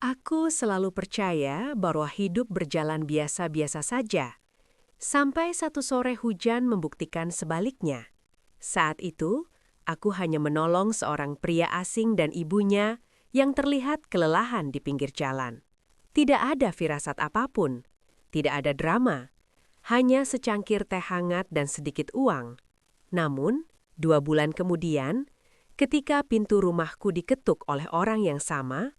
Aku selalu percaya bahwa hidup berjalan biasa-biasa saja, sampai satu sore hujan membuktikan sebaliknya. Saat itu, aku hanya menolong seorang pria asing dan ibunya yang terlihat kelelahan di pinggir jalan. Tidak ada firasat apapun, tidak ada drama, hanya secangkir teh hangat dan sedikit uang. Namun, 2 bulan kemudian, ketika pintu rumahku diketuk oleh orang yang sama,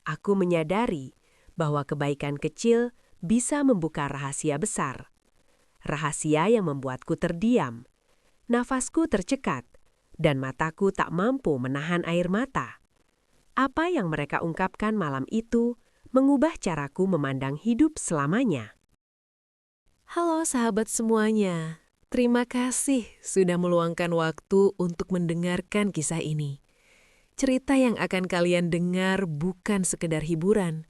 aku menyadari bahwa kebaikan kecil bisa membuka rahasia besar. Rahasia yang membuatku terdiam, nafasku tercekat, dan mataku tak mampu menahan air mata. Apa yang mereka ungkapkan malam itu mengubah caraku memandang hidup selamanya. Halo sahabat semuanya, terima kasih sudah meluangkan waktu untuk mendengarkan kisah ini. Cerita yang akan kalian dengar bukan sekedar hiburan,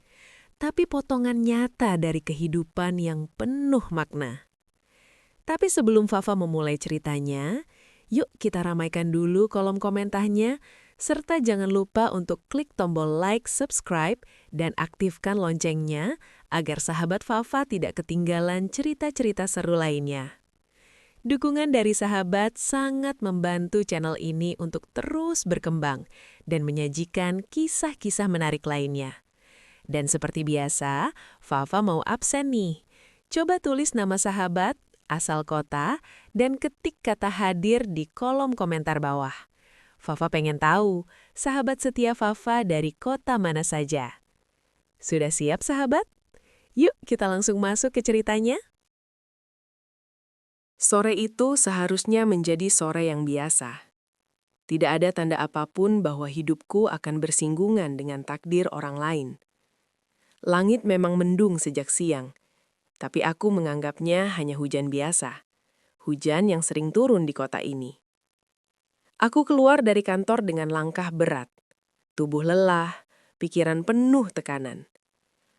tapi potongan nyata dari kehidupan yang penuh makna. Tapi sebelum Fafa memulai ceritanya, yuk kita ramaikan dulu kolom komentarnya, serta jangan lupa untuk klik tombol like, subscribe, dan aktifkan loncengnya agar sahabat Fafa tidak ketinggalan cerita-cerita seru lainnya. Dukungan dari sahabat sangat membantu channel ini untuk terus berkembang dan menyajikan kisah-kisah menarik lainnya. Dan seperti biasa, Fafa mau absen nih. Coba tulis nama sahabat, asal kota, dan ketik kata hadir di kolom komentar bawah. Fafa pengen tahu, sahabat setia Fafa dari kota mana saja. Sudah siap sahabat? Yuk kita langsung masuk ke ceritanya. Sore itu seharusnya menjadi sore yang biasa. Tidak ada tanda apapun bahwa hidupku akan bersinggungan dengan takdir orang lain. Langit memang mendung sejak siang, tapi aku menganggapnya hanya hujan biasa. Hujan yang sering turun di kota ini. Aku keluar dari kantor dengan langkah berat. Tubuh lelah, pikiran penuh tekanan.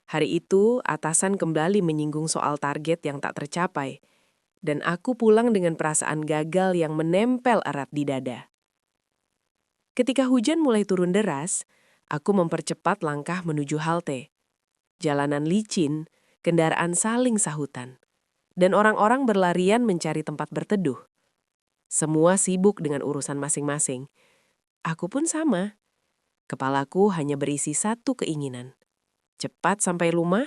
Hari itu, atasan kembali menyinggung soal target yang tak tercapai, dan aku pulang dengan perasaan gagal yang menempel erat di dada. Ketika hujan mulai turun deras, aku mempercepat langkah menuju halte. Jalanan licin, kendaraan saling sahutan, dan orang-orang berlarian mencari tempat berteduh. Semua sibuk dengan urusan masing-masing. Aku pun sama. Kepalaku hanya berisi satu keinginan. Cepat sampai rumah,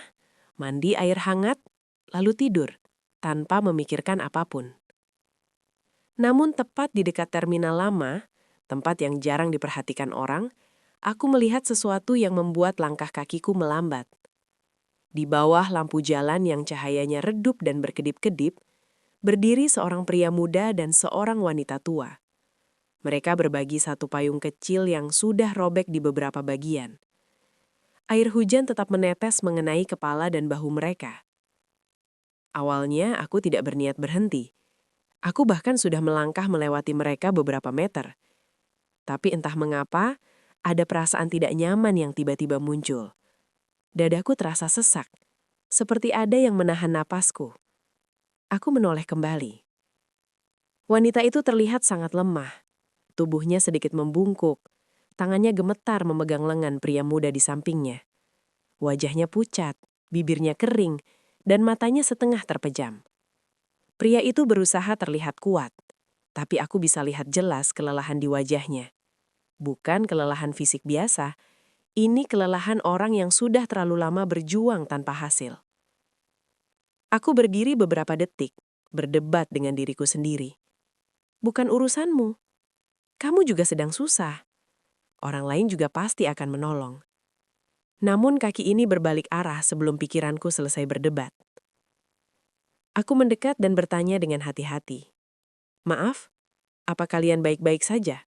mandi air hangat, lalu tidur, tanpa memikirkan apapun. Namun tepat di dekat terminal lama, tempat yang jarang diperhatikan orang, aku melihat sesuatu yang membuat langkah kakiku melambat. Di bawah lampu jalan yang cahayanya redup dan berkedip-kedip, berdiri seorang pria muda dan seorang wanita tua. Mereka berbagi satu payung kecil yang sudah robek di beberapa bagian. Air hujan tetap menetes mengenai kepala dan bahu mereka. Awalnya aku tidak berniat berhenti. Aku bahkan sudah melangkah melewati mereka beberapa meter. Tapi entah mengapa, ada perasaan tidak nyaman yang tiba-tiba muncul. Dadaku terasa sesak, seperti ada yang menahan napasku. Aku menoleh kembali. Wanita itu terlihat sangat lemah. Tubuhnya sedikit membungkuk. Tangannya gemetar memegang lengan pria muda di sampingnya. Wajahnya pucat, bibirnya kering, dan matanya setengah terpejam. Pria itu berusaha terlihat kuat, tapi aku bisa lihat jelas kelelahan di wajahnya. Bukan kelelahan fisik biasa, ini kelelahan orang yang sudah terlalu lama berjuang tanpa hasil. Aku berdiri beberapa detik, berdebat dengan diriku sendiri. Bukan urusanmu. Kamu juga sedang susah. Orang lain juga pasti akan menolong. Namun kaki ini berbalik arah sebelum pikiranku selesai berdebat. Aku mendekat dan bertanya dengan hati-hati. Maaf, apa kalian baik-baik saja?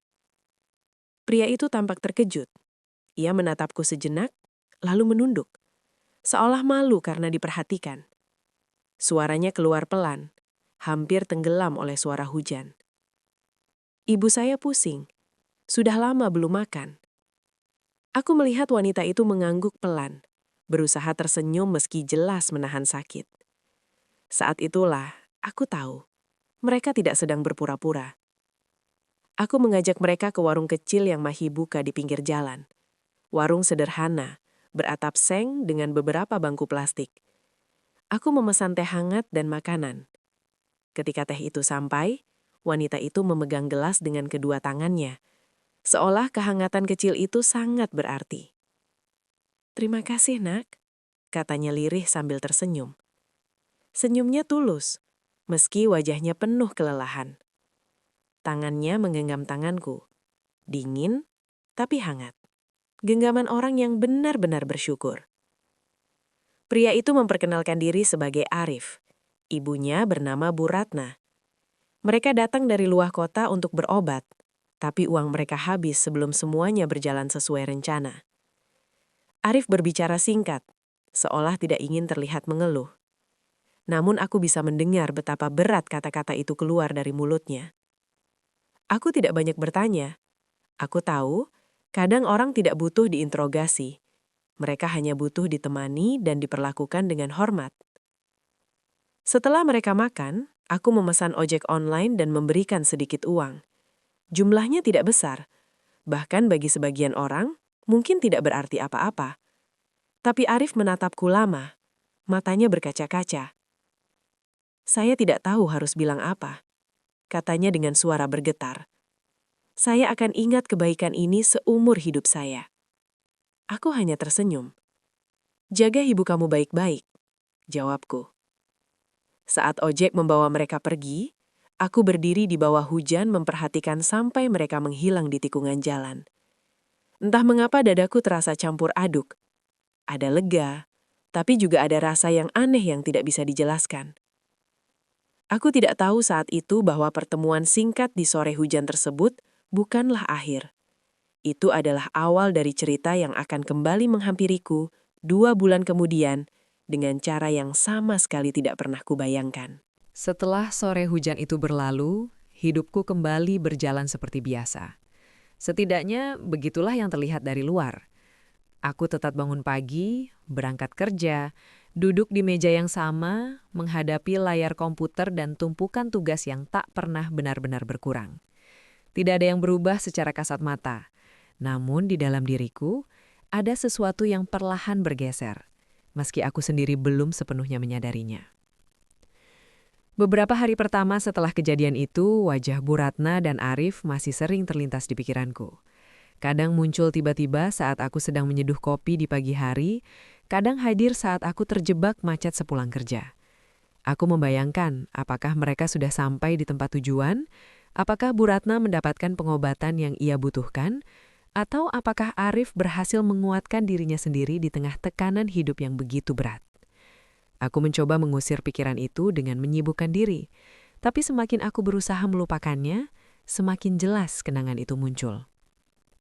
Pria itu tampak terkejut. Ia menatapku sejenak, lalu menunduk. Seolah malu karena diperhatikan. Suaranya keluar pelan, hampir tenggelam oleh suara hujan. Ibu saya pusing. Sudah lama belum makan. Aku melihat wanita itu mengangguk pelan, berusaha tersenyum meski jelas menahan sakit. Saat itulah, aku tahu, mereka tidak sedang berpura-pura. Aku mengajak mereka ke warung kecil yang masih buka di pinggir jalan. Warung sederhana, beratap seng dengan beberapa bangku plastik. Aku memesan teh hangat dan makanan. Ketika teh itu sampai, wanita itu memegang gelas dengan kedua tangannya, seolah kehangatan kecil itu sangat berarti. "Terima kasih, Nak," katanya lirih sambil tersenyum. Senyumnya tulus, meski wajahnya penuh kelelahan. Tangannya menggenggam tanganku, dingin tapi hangat. Genggaman orang yang benar-benar bersyukur. Pria itu memperkenalkan diri sebagai Arif. Ibunya bernama Bu Ratna. Mereka datang dari luar kota untuk berobat, tapi uang mereka habis sebelum semuanya berjalan sesuai rencana. Arif berbicara singkat, seolah tidak ingin terlihat mengeluh. Namun aku bisa mendengar betapa berat kata-kata itu keluar dari mulutnya. Aku tidak banyak bertanya. Aku tahu, kadang orang tidak butuh diinterogasi. Mereka hanya butuh ditemani dan diperlakukan dengan hormat. Setelah mereka makan, aku memesan ojek online dan memberikan sedikit uang. Jumlahnya tidak besar, bahkan bagi sebagian orang, mungkin tidak berarti apa-apa. Tapi Arif menatapku lama, matanya berkaca-kaca. "Saya tidak tahu harus bilang apa," katanya dengan suara bergetar. "Saya akan ingat kebaikan ini seumur hidup saya." Aku hanya tersenyum. "Jaga ibu kamu baik-baik," jawabku. Saat ojek membawa mereka pergi, aku berdiri di bawah hujan memperhatikan sampai mereka menghilang di tikungan jalan. Entah mengapa dadaku terasa campur aduk. Ada lega, tapi juga ada rasa yang aneh yang tidak bisa dijelaskan. Aku tidak tahu saat itu bahwa pertemuan singkat di sore hujan tersebut bukanlah akhir. Itu adalah awal dari cerita yang akan kembali menghampiriku 2 bulan kemudian dengan cara yang sama sekali tidak pernah kubayangkan. Setelah sore hujan itu berlalu, hidupku kembali berjalan seperti biasa. Setidaknya begitulah yang terlihat dari luar. Aku tetap bangun pagi, berangkat kerja, duduk di meja yang sama, menghadapi layar komputer dan tumpukan tugas yang tak pernah benar-benar berkurang. Tidak ada yang berubah secara kasat mata. Namun di dalam diriku, ada sesuatu yang perlahan bergeser, meski aku sendiri belum sepenuhnya menyadarinya. Beberapa hari pertama setelah kejadian itu, wajah Bu Ratna dan Arif masih sering terlintas di pikiranku. Kadang muncul tiba-tiba saat aku sedang menyeduh kopi di pagi hari, kadang hadir saat aku terjebak macet sepulang kerja. Aku membayangkan apakah mereka sudah sampai di tempat tujuan, apakah Bu Ratna mendapatkan pengobatan yang ia butuhkan, atau apakah Arif berhasil menguatkan dirinya sendiri di tengah tekanan hidup yang begitu berat. Aku mencoba mengusir pikiran itu dengan menyibukkan diri, tapi semakin aku berusaha melupakannya, semakin jelas kenangan itu muncul.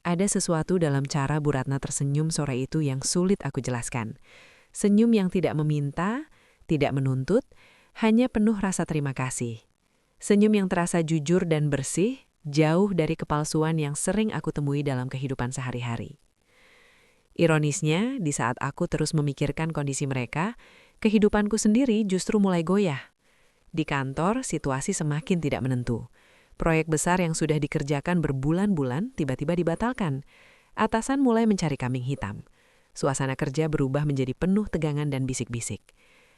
Ada sesuatu dalam cara Bu Ratna tersenyum sore itu yang sulit aku jelaskan. Senyum yang tidak meminta, tidak menuntut, hanya penuh rasa terima kasih. Senyum yang terasa jujur dan bersih, jauh dari kepalsuan yang sering aku temui dalam kehidupan sehari-hari. Ironisnya, di saat aku terus memikirkan kondisi mereka, kehidupanku sendiri justru mulai goyah. Di kantor, situasi semakin tidak menentu. Proyek besar yang sudah dikerjakan berbulan-bulan tiba-tiba dibatalkan. Atasan mulai mencari kambing hitam. Suasana kerja berubah menjadi penuh tegangan dan bisik-bisik.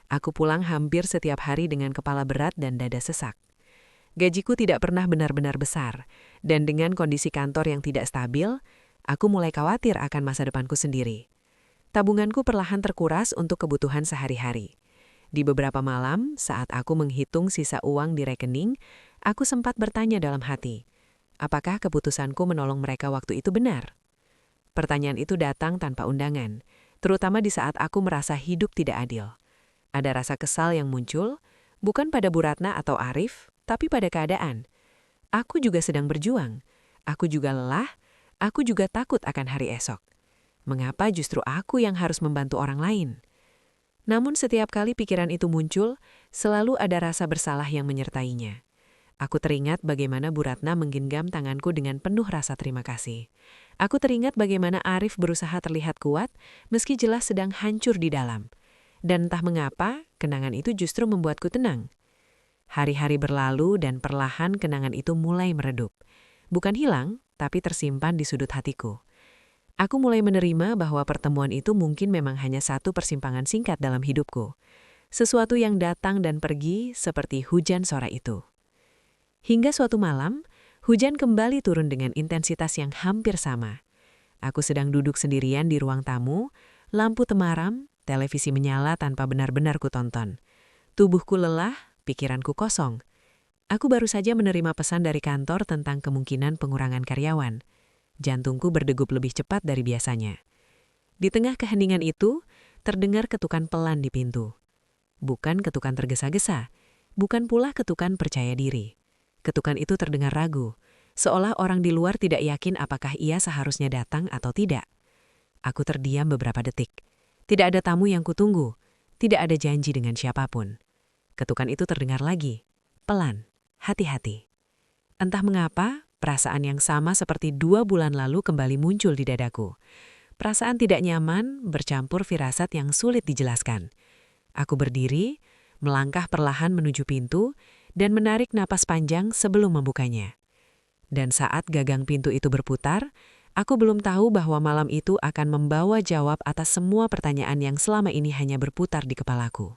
Aku pulang hampir setiap hari dengan kepala berat dan dada sesak. Gajiku tidak pernah benar-benar besar, dan dengan kondisi kantor yang tidak stabil, aku mulai khawatir akan masa depanku sendiri. Tabunganku perlahan terkuras untuk kebutuhan sehari-hari. Di beberapa malam, saat aku menghitung sisa uang di rekening, aku sempat bertanya dalam hati, apakah keputusanku menolong mereka waktu itu benar? Pertanyaan itu datang tanpa undangan, terutama di saat aku merasa hidup tidak adil. Ada rasa kesal yang muncul, bukan pada Bu Ratna atau Arif, tapi pada keadaan. Aku juga sedang berjuang. Aku juga lelah. Aku juga takut akan hari esok. Mengapa justru aku yang harus membantu orang lain? Namun setiap kali pikiran itu muncul, selalu ada rasa bersalah yang menyertainya. Aku teringat bagaimana Bu Ratna menggenggam tanganku dengan penuh rasa terima kasih. Aku teringat bagaimana Arif berusaha terlihat kuat, meski jelas sedang hancur di dalam. Dan entah mengapa, kenangan itu justru membuatku tenang. Hari-hari berlalu dan perlahan kenangan itu mulai meredup. Bukan hilang, tapi tersimpan di sudut hatiku. Aku mulai menerima bahwa pertemuan itu mungkin memang hanya satu persimpangan singkat dalam hidupku. Sesuatu yang datang dan pergi seperti hujan sore itu. Hingga suatu malam, hujan kembali turun dengan intensitas yang hampir sama. Aku sedang duduk sendirian di ruang tamu, lampu temaram, televisi menyala tanpa benar-benar kutonton. Tubuhku lelah, pikiranku kosong. Aku baru saja menerima pesan dari kantor tentang kemungkinan pengurangan karyawan. Jantungku berdegup lebih cepat dari biasanya. Di tengah keheningan itu, terdengar ketukan pelan di pintu. Bukan ketukan tergesa-gesa, bukan pula ketukan percaya diri. Ketukan itu terdengar ragu, seolah orang di luar tidak yakin apakah ia seharusnya datang atau tidak. Aku terdiam beberapa detik. Tidak ada tamu yang kutunggu, tidak ada janji dengan siapapun. Ketukan itu terdengar lagi, pelan, hati-hati. Entah mengapa, perasaan yang sama seperti 2 bulan lalu kembali muncul di dadaku. Perasaan tidak nyaman bercampur firasat yang sulit dijelaskan. Aku berdiri, melangkah perlahan menuju pintu, dan menarik napas panjang sebelum membukanya. Dan saat gagang pintu itu berputar, aku belum tahu bahwa malam itu akan membawa jawab atas semua pertanyaan yang selama ini hanya berputar di kepalaku.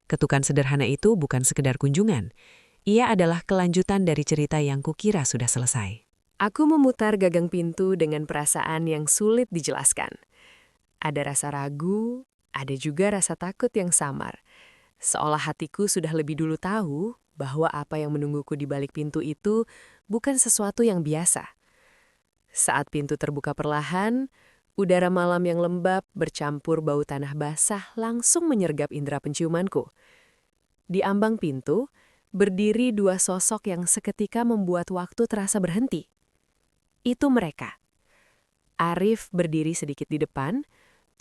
Ketukan sederhana itu bukan sekedar kunjungan. Ia adalah kelanjutan dari cerita yang kukira sudah selesai. Aku memutar gagang pintu dengan perasaan yang sulit dijelaskan. Ada rasa ragu, ada juga rasa takut yang samar. Seolah hatiku sudah lebih dulu tahu bahwa apa yang menungguku di balik pintu itu bukan sesuatu yang biasa. Saat pintu terbuka perlahan, udara malam yang lembab bercampur bau tanah basah langsung menyergap indera penciumanku. Di ambang pintu, berdiri 2 sosok yang seketika membuat waktu terasa berhenti. Itu mereka. Arif berdiri sedikit di depan,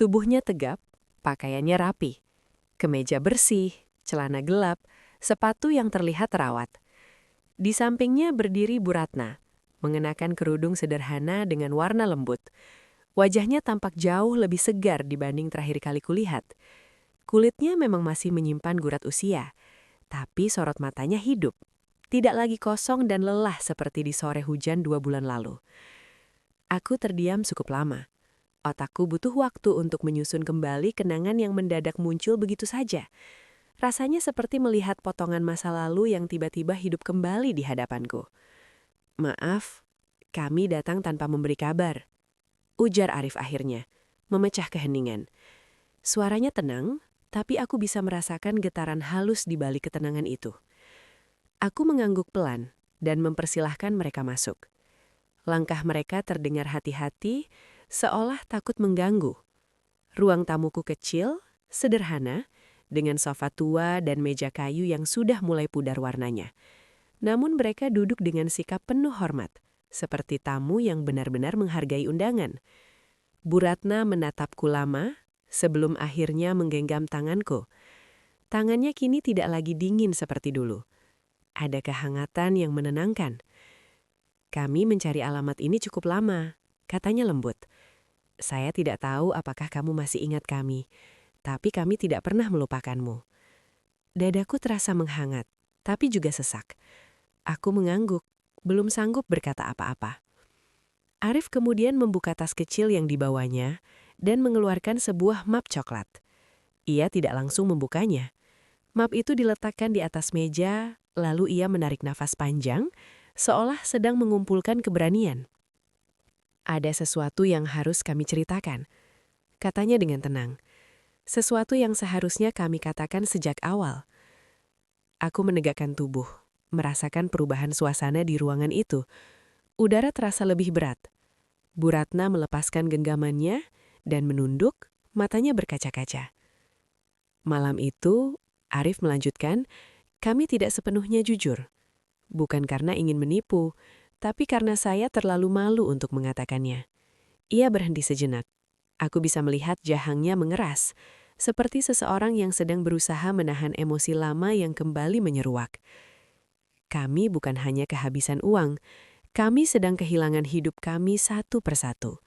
tubuhnya tegap, pakaiannya rapi. Kemeja bersih, celana gelap, sepatu yang terlihat terawat. Di sampingnya berdiri Bu Ratna, mengenakan kerudung sederhana dengan warna lembut. Wajahnya tampak jauh lebih segar dibanding terakhir kali kulihat. Kulitnya memang masih menyimpan gurat usia, tapi sorot matanya hidup. Tidak lagi kosong dan lelah seperti di sore hujan 2 bulan lalu. Aku terdiam cukup lama. Otakku butuh waktu untuk menyusun kembali kenangan yang mendadak muncul begitu saja. Rasanya seperti melihat potongan masa lalu yang tiba-tiba hidup kembali di hadapanku. "Maaf, kami datang tanpa memberi kabar," ujar Arif akhirnya, memecah keheningan. Suaranya tenang, tapi aku bisa merasakan getaran halus di balik ketenangan itu. Aku mengangguk pelan dan mempersilahkan mereka masuk. Langkah mereka terdengar hati-hati, seolah takut mengganggu. Ruang tamuku kecil, sederhana, dengan sofa tua dan meja kayu yang sudah mulai pudar warnanya. Namun mereka duduk dengan sikap penuh hormat, seperti tamu yang benar-benar menghargai undangan. Bu Ratna menatapku lama, sebelum akhirnya menggenggam tanganku. Tangannya kini tidak lagi dingin seperti dulu. Ada kehangatan yang menenangkan. "Kami mencari alamat ini cukup lama," katanya lembut. "Saya tidak tahu apakah kamu masih ingat kami, tapi kami tidak pernah melupakanmu." Dadaku terasa menghangat, tapi juga sesak. Aku mengangguk, belum sanggup berkata apa-apa. Arif kemudian membuka tas kecil yang dibawanya dan mengeluarkan sebuah map coklat. Ia tidak langsung membukanya. Map itu diletakkan di atas meja, lalu ia menarik nafas panjang, seolah sedang mengumpulkan keberanian. "Ada sesuatu yang harus kami ceritakan," katanya dengan tenang. "Sesuatu yang seharusnya kami katakan sejak awal." Aku menegakkan tubuh, merasakan perubahan suasana di ruangan itu. Udara terasa lebih berat. Bu Ratna melepaskan genggamannya dan menunduk, matanya berkaca-kaca. "Malam itu," Arif melanjutkan, "kami tidak sepenuhnya jujur. Bukan karena ingin menipu, tapi karena saya terlalu malu untuk mengatakannya." Ia berhenti sejenak. Aku bisa melihat jahangnya mengeras, seperti seseorang yang sedang berusaha menahan emosi lama yang kembali menyeruak. "Kami bukan hanya kehabisan uang, kami sedang kehilangan hidup kami satu persatu."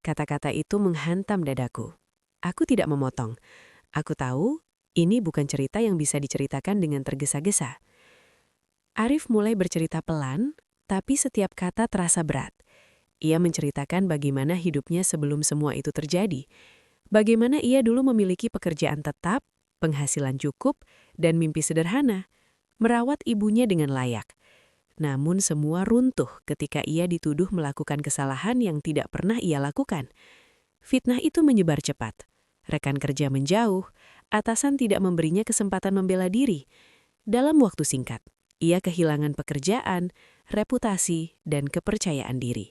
Kata-kata itu menghantam dadaku. Aku tidak memotong. Aku tahu ini bukan cerita yang bisa diceritakan dengan tergesa-gesa. Arif mulai bercerita pelan, tapi setiap kata terasa berat. Ia menceritakan bagaimana hidupnya sebelum semua itu terjadi. Bagaimana ia dulu memiliki pekerjaan tetap, penghasilan cukup, dan mimpi sederhana, merawat ibunya dengan layak. Namun semua runtuh ketika ia dituduh melakukan kesalahan yang tidak pernah ia lakukan. Fitnah itu menyebar cepat. Rekan kerja menjauh, atasan tidak memberinya kesempatan membela diri. Dalam waktu singkat, ia kehilangan pekerjaan, reputasi, dan kepercayaan diri.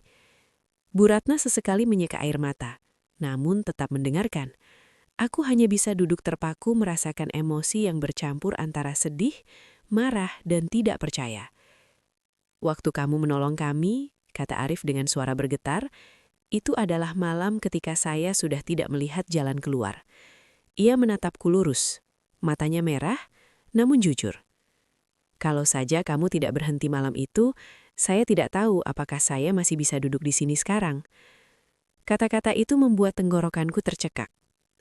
Bu Ratna sesekali menyeka air mata, namun tetap mendengarkan. Aku hanya bisa duduk terpaku merasakan emosi yang bercampur antara sedih, marah, dan tidak percaya. Waktu kamu menolong kami, kata Arif dengan suara bergetar, itu adalah malam ketika saya sudah tidak melihat jalan keluar. Ia menatapku lurus, matanya merah, namun jujur. Kalau saja kamu tidak berhenti malam itu, saya tidak tahu apakah saya masih bisa duduk di sini sekarang. Kata-kata itu membuat tenggorokanku tercekak.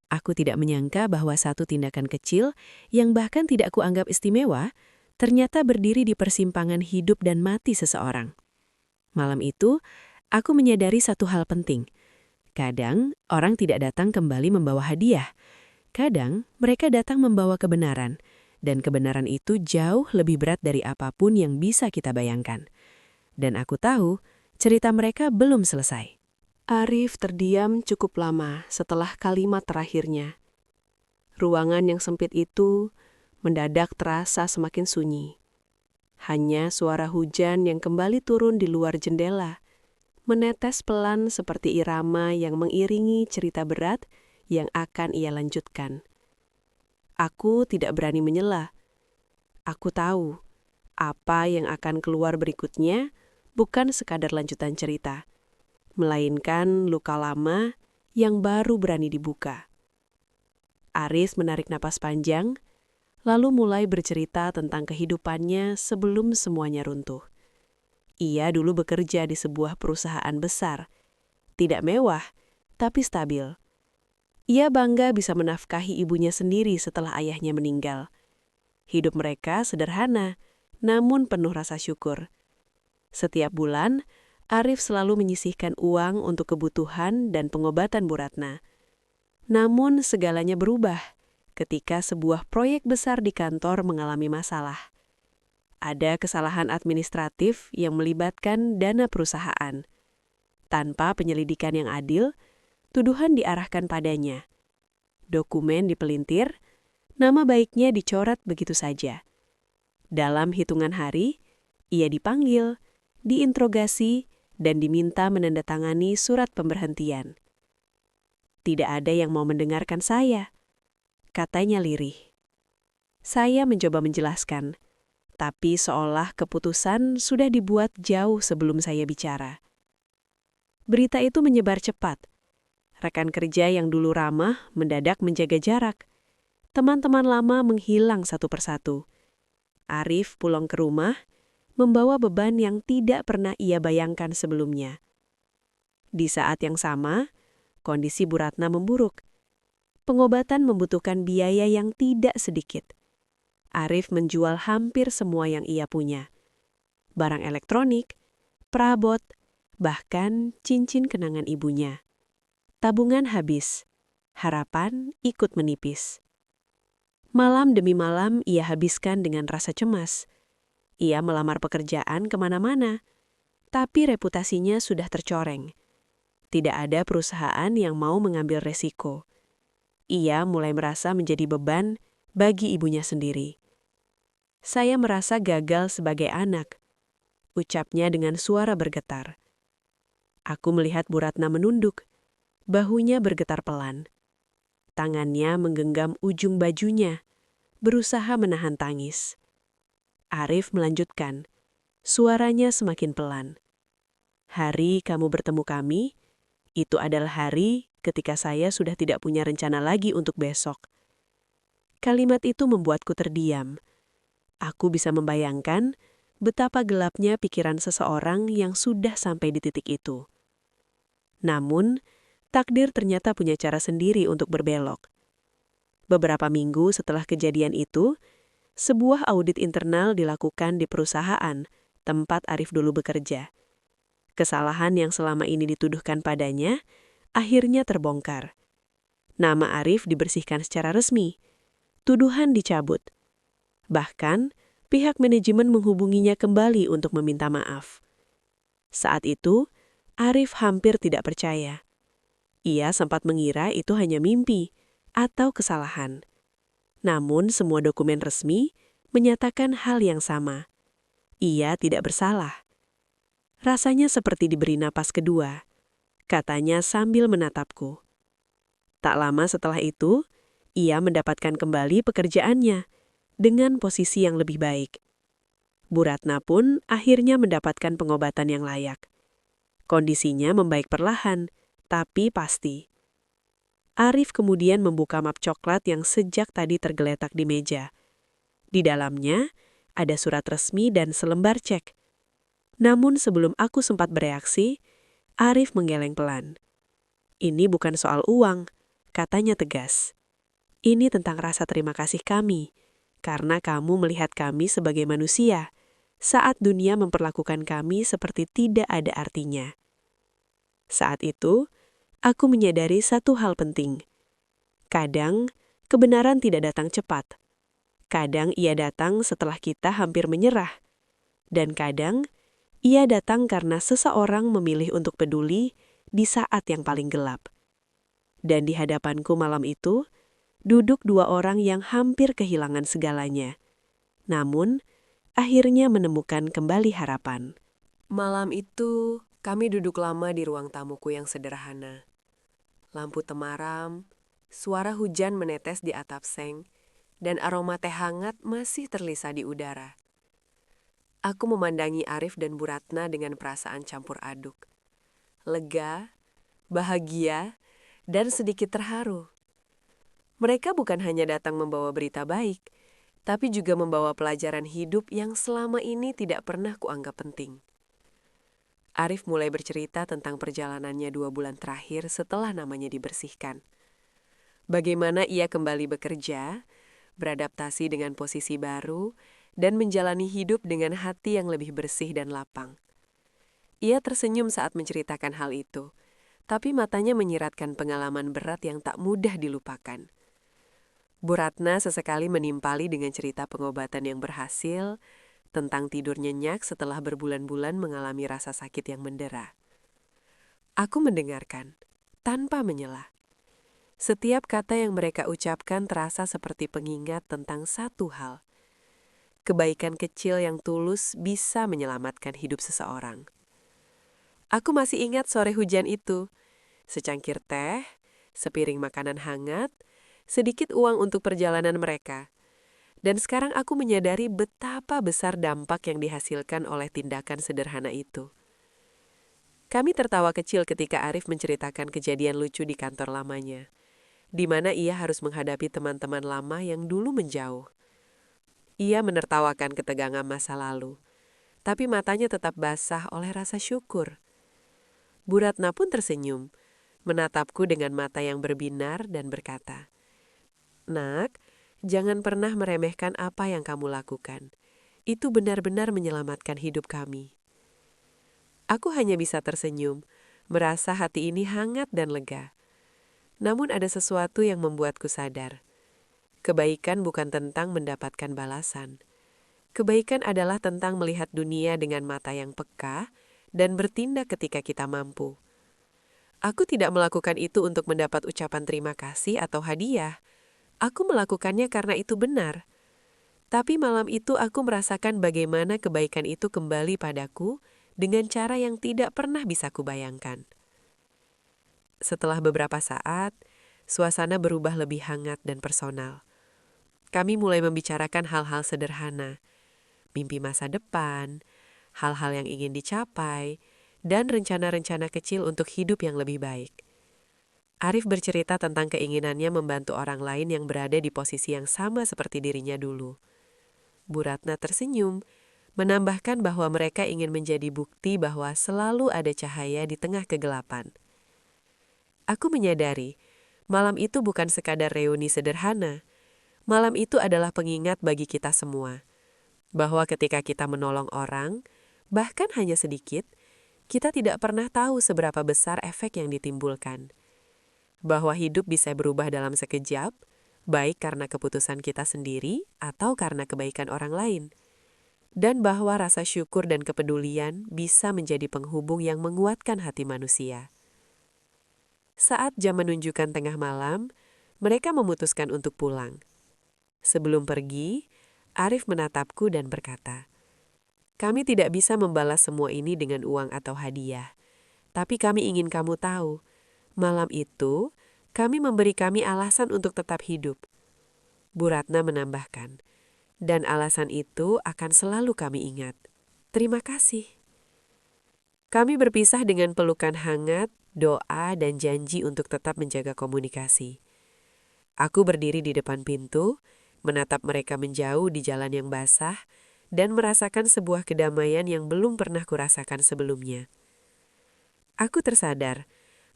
Aku tidak menyangka bahwa satu tindakan kecil, yang bahkan tidak kuanggap istimewa, ternyata berdiri di persimpangan hidup dan mati seseorang. Malam itu, aku menyadari satu hal penting. Kadang, orang tidak datang kembali membawa hadiah. Kadang, mereka datang membawa kebenaran. Dan kebenaran itu jauh lebih berat dari apapun yang bisa kita bayangkan. Dan aku tahu, cerita mereka belum selesai. Arif terdiam cukup lama setelah kalimat terakhirnya. Ruangan yang sempit itu mendadak terasa semakin sunyi. Hanya suara hujan yang kembali turun di luar jendela, menetes pelan seperti irama yang mengiringi cerita berat yang akan ia lanjutkan. Aku tidak berani menyela. Aku tahu, apa yang akan keluar berikutnya bukan sekadar lanjutan cerita, melainkan luka lama yang baru berani dibuka. Aris menarik napas panjang, lalu mulai bercerita tentang kehidupannya sebelum semuanya runtuh. Ia dulu bekerja di sebuah perusahaan besar, tidak mewah, tapi stabil. Ia bangga bisa menafkahi ibunya sendiri setelah ayahnya meninggal. Hidup mereka sederhana, namun penuh rasa syukur. Setiap bulan, Arif selalu menyisihkan uang untuk kebutuhan dan pengobatan Bu Ratna. Namun segalanya berubah ketika sebuah proyek besar di kantor mengalami masalah. Ada kesalahan administratif yang melibatkan dana perusahaan. Tanpa penyelidikan yang adil, tuduhan diarahkan padanya. Dokumen dipelintir, nama baiknya dicoret begitu saja. Dalam hitungan hari, ia dipanggil, diinterogasi, dan diminta menandatangani surat pemberhentian. Tidak ada yang mau mendengarkan saya, katanya lirih. Saya mencoba menjelaskan, tapi seolah keputusan sudah dibuat jauh sebelum saya bicara. Berita itu menyebar cepat. Rekan kerja yang dulu ramah mendadak menjaga jarak. Teman-teman lama menghilang satu persatu. Arif pulang ke rumah, membawa beban yang tidak pernah ia bayangkan sebelumnya. Di saat yang sama, kondisi Bu Ratna memburuk. Pengobatan membutuhkan biaya yang tidak sedikit. Arif menjual hampir semua yang ia punya. Barang elektronik, perabot, bahkan cincin kenangan ibunya. Tabungan habis, harapan ikut menipis. Malam demi malam ia habiskan dengan rasa cemas. Ia melamar pekerjaan kemana-mana, tapi reputasinya sudah tercoreng. Tidak ada perusahaan yang mau mengambil resiko. Ia mulai merasa menjadi beban bagi ibunya sendiri. Saya merasa gagal sebagai anak, ucapnya dengan suara bergetar. Aku melihat Bu Ratna menunduk, bahunya bergetar pelan. Tangannya menggenggam ujung bajunya, berusaha menahan tangis. Arif melanjutkan, suaranya semakin pelan. Hari kamu bertemu kami, itu adalah hari ketika saya sudah tidak punya rencana lagi untuk besok. Kalimat itu membuatku terdiam. Aku bisa membayangkan betapa gelapnya pikiran seseorang yang sudah sampai di titik itu. Namun, takdir ternyata punya cara sendiri untuk berbelok. Beberapa minggu setelah kejadian itu, sebuah audit internal dilakukan di perusahaan tempat Arif dulu bekerja. Kesalahan yang selama ini dituduhkan padanya akhirnya terbongkar. Nama Arif dibersihkan secara resmi. Tuduhan dicabut. Bahkan, pihak manajemen menghubunginya kembali untuk meminta maaf. Saat itu, Arif hampir tidak percaya. Ia sempat mengira itu hanya mimpi atau kesalahan. Namun, semua dokumen resmi menyatakan hal yang sama. Ia tidak bersalah. Rasanya seperti diberi napas kedua, katanya sambil menatapku. Tak lama setelah itu, ia mendapatkan kembali pekerjaannya dengan posisi yang lebih baik. Bu Ratna pun akhirnya mendapatkan pengobatan yang layak. Kondisinya membaik perlahan, tapi pasti. Arif kemudian membuka map coklat yang sejak tadi tergeletak di meja. Di dalamnya ada surat resmi dan selembar cek. Namun sebelum aku sempat bereaksi, Arif menggeleng pelan. Ini bukan soal uang, katanya tegas. Ini tentang rasa terima kasih kami, karena kamu melihat kami sebagai manusia, saat dunia memperlakukan kami seperti tidak ada artinya. Saat itu, aku menyadari satu hal penting. Kadang, kebenaran tidak datang cepat. Kadang ia datang setelah kita hampir menyerah. Dan kadang, ia datang karena seseorang memilih untuk peduli di saat yang paling gelap. Dan di hadapanku malam itu, duduk dua orang yang hampir kehilangan segalanya. Namun, akhirnya menemukan kembali harapan. Malam itu, kami duduk lama di ruang tamuku yang sederhana. Lampu temaram, suara hujan menetes di atap seng, dan aroma teh hangat masih terlisa di udara. Aku memandangi Arif dan Bu Ratna dengan perasaan campur aduk. Lega, bahagia, dan sedikit terharu. Mereka bukan hanya datang membawa berita baik, tapi juga membawa pelajaran hidup yang selama ini tidak pernah kuanggap penting. Arif mulai bercerita tentang perjalanannya 2 bulan terakhir setelah namanya dibersihkan. Bagaimana ia kembali bekerja, beradaptasi dengan posisi baru, dan menjalani hidup dengan hati yang lebih bersih dan lapang. Ia tersenyum saat menceritakan hal itu, tapi matanya menyiratkan pengalaman berat yang tak mudah dilupakan. Bu Ratna sesekali menimpali dengan cerita pengobatan yang berhasil, tentang tidur nyenyak setelah berbulan-bulan mengalami rasa sakit yang mendera. Aku mendengarkan, tanpa menyela. Setiap kata yang mereka ucapkan terasa seperti pengingat tentang satu hal. Kebaikan kecil yang tulus bisa menyelamatkan hidup seseorang. Aku masih ingat sore hujan itu. Secangkir teh, sepiring makanan hangat, sedikit uang untuk perjalanan mereka. Dan sekarang aku menyadari betapa besar dampak yang dihasilkan oleh tindakan sederhana itu. Kami tertawa kecil ketika Arif menceritakan kejadian lucu di kantor lamanya, di mana ia harus menghadapi teman-teman lama yang dulu menjauh. Ia menertawakan ketegangan masa lalu, tapi matanya tetap basah oleh rasa syukur. Bu Ratna pun tersenyum, menatapku dengan mata yang berbinar dan berkata, "Nak, jangan pernah meremehkan apa yang kamu lakukan. Itu benar-benar menyelamatkan hidup kami." Aku hanya bisa tersenyum, merasa hati ini hangat dan lega. Namun ada sesuatu yang membuatku sadar. Kebaikan bukan tentang mendapatkan balasan. Kebaikan adalah tentang melihat dunia dengan mata yang peka dan bertindak ketika kita mampu. Aku tidak melakukan itu untuk mendapat ucapan terima kasih atau hadiah. Aku melakukannya karena itu benar. Tapi malam itu aku merasakan bagaimana kebaikan itu kembali padaku dengan cara yang tidak pernah bisa kubayangkan. Setelah beberapa saat, suasana berubah lebih hangat dan personal. Kami mulai membicarakan hal-hal sederhana, mimpi masa depan, hal-hal yang ingin dicapai, dan rencana-rencana kecil untuk hidup yang lebih baik. Arif bercerita tentang keinginannya membantu orang lain yang berada di posisi yang sama seperti dirinya dulu. Bu Ratna tersenyum, menambahkan bahwa mereka ingin menjadi bukti bahwa selalu ada cahaya di tengah kegelapan. Aku menyadari, malam itu bukan sekadar reuni sederhana. Malam itu adalah pengingat bagi kita semua, bahwa ketika kita menolong orang, bahkan hanya sedikit, kita tidak pernah tahu seberapa besar efek yang ditimbulkan. Bahwa hidup bisa berubah dalam sekejap, baik karena keputusan kita sendiri atau karena kebaikan orang lain. Dan bahwa rasa syukur dan kepedulian bisa menjadi penghubung yang menguatkan hati manusia. Saat jam menunjukkan tengah malam, mereka memutuskan untuk pulang. Sebelum pergi, Arif menatapku dan berkata, "Kami tidak bisa membalas semua ini dengan uang atau hadiah. Tapi kami ingin kamu tahu, malam itu kami memberi kami alasan untuk tetap hidup." Bu Ratna menambahkan, "Dan alasan itu akan selalu kami ingat. Terima kasih." Kami berpisah dengan pelukan hangat, doa, dan janji untuk tetap menjaga komunikasi. Aku berdiri di depan pintu, menatap mereka menjauh di jalan yang basah, dan merasakan sebuah kedamaian yang belum pernah kurasakan sebelumnya. Aku tersadar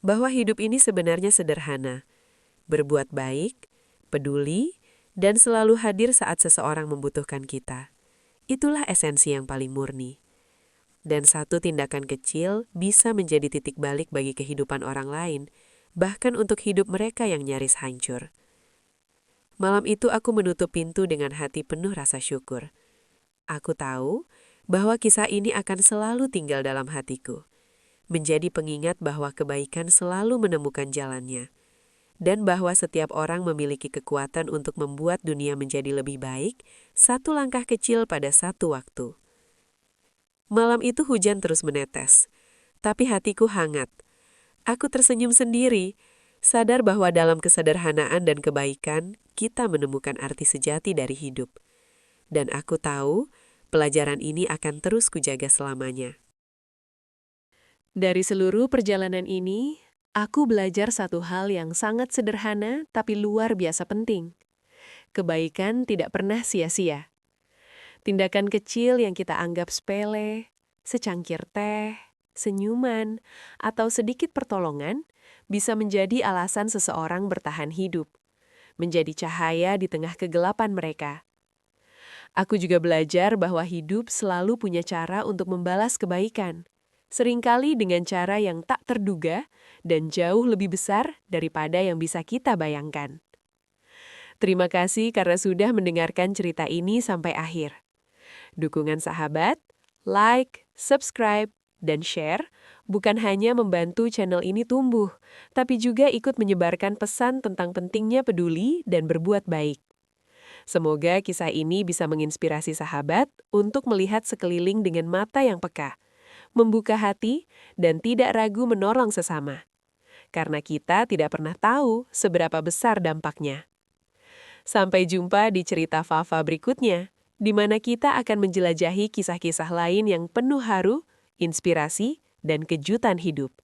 bahwa hidup ini sebenarnya sederhana, berbuat baik, peduli, dan selalu hadir saat seseorang membutuhkan kita. Itulah esensi yang paling murni. Dan satu tindakan kecil bisa menjadi titik balik bagi kehidupan orang lain, bahkan untuk hidup mereka yang nyaris hancur. Malam itu aku menutup pintu dengan hati penuh rasa syukur. Aku tahu bahwa kisah ini akan selalu tinggal dalam hatiku, menjadi pengingat bahwa kebaikan selalu menemukan jalannya, dan bahwa setiap orang memiliki kekuatan untuk membuat dunia menjadi lebih baik, satu langkah kecil pada satu waktu. Malam itu hujan terus menetes, tapi hatiku hangat. Aku tersenyum sendiri, sadar bahwa dalam kesederhanaan dan kebaikan, kita menemukan arti sejati dari hidup. Dan aku tahu, pelajaran ini akan terus kujaga selamanya. Dari seluruh perjalanan ini, aku belajar satu hal yang sangat sederhana tapi luar biasa penting. Kebaikan tidak pernah sia-sia. Tindakan kecil yang kita anggap sepele, secangkir teh, senyuman, atau sedikit pertolongan bisa menjadi alasan seseorang bertahan hidup, menjadi cahaya di tengah kegelapan mereka. Aku juga belajar bahwa hidup selalu punya cara untuk membalas kebaikan, seringkali dengan cara yang tak terduga dan jauh lebih besar daripada yang bisa kita bayangkan. Terima kasih karena sudah mendengarkan cerita ini sampai akhir. Dukungan sahabat, like, subscribe, dan share bukan hanya membantu channel ini tumbuh, tapi juga ikut menyebarkan pesan tentang pentingnya peduli dan berbuat baik. Semoga kisah ini bisa menginspirasi sahabat untuk melihat sekeliling dengan mata yang peka, membuka hati, dan tidak ragu menolong sesama. Karena kita tidak pernah tahu seberapa besar dampaknya. Sampai jumpa di cerita Fafa berikutnya, di mana kita akan menjelajahi kisah-kisah lain yang penuh haru, inspirasi, dan kejutan hidup.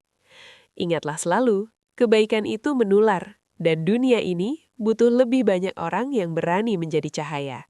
Ingatlah selalu, kebaikan itu menular, dan dunia ini butuh lebih banyak orang yang berani menjadi cahaya.